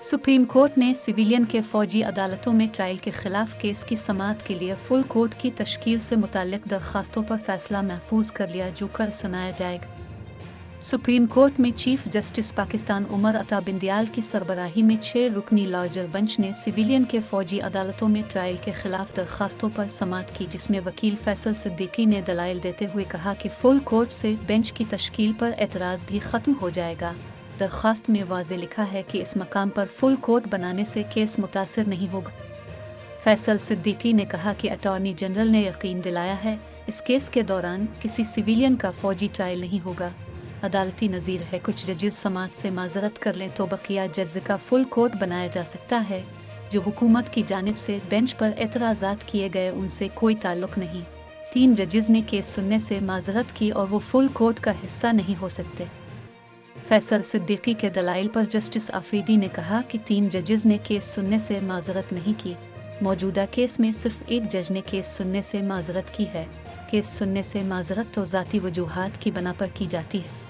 Supreme court ने civilian के फौजी अदालतों में ट्रायल के खिलाफ केस की समाअत के लिए फुल कोर्ट की तश्कील से मुताल्लिक दरख्वास्तों पर फैसला महफूज कर लिया, जो कल सुनाया जाएगा। सुप्रीम कोर्ट में चीफ जस्टिस पाकिस्तान उमर अता बिंदियाल की सरबराही में 6 रुकनी लार्जर बेंच ने सिविलियन के फौजी अदालतों में ट्रायल के खिलाफ दरख्वास्तों पर समाअत की, जिसमें वकील फैसल सिद्दीकी ने दलाइल देते हुए कहा कि फुल कोर्ट से बेंच की तश्कील पर एतराज़ भी ख़त्म हो जाएगा। दरख्वास्त में वाज़े लिखा है कि इस मकाम पर फुल कोर्ट बनाने से केस मुतासिर नहीं होगा। फैसल सिद्दीकी ने कहा कि अटॉर्नी जनरल ने यकीन दिलाया है इस केस के दौरान किसी सिविलियन का फौजी ट्रायल नहीं होगा। अदालती नज़ीर है कुछ जजेस समाअत से माजरत कर लें तो बकिया जज का फुल कोर्ट बनाया जा सकता है। जो हुकूमत की जानिब से बेंच पर एतराज़ात किए गए उनसे कोई ताल्लुक़ नहीं। 3 जजेस ने केस सुनने से माजरत की और वो फुल कोर्ट का हिस्सा नहीं हो सकते। फैसल सिद्दीकी के दलाइल पर जस्टिस आफरीदी ने कहा कि 3 जजेस ने केस सुनने से माजरत नहीं की। मौजूदा केस में सिर्फ एक जज ने केस सुनने से माजरत की है। केस सुनने से माजरत तो ज़ाती वजूहात की बना पर की जाती है।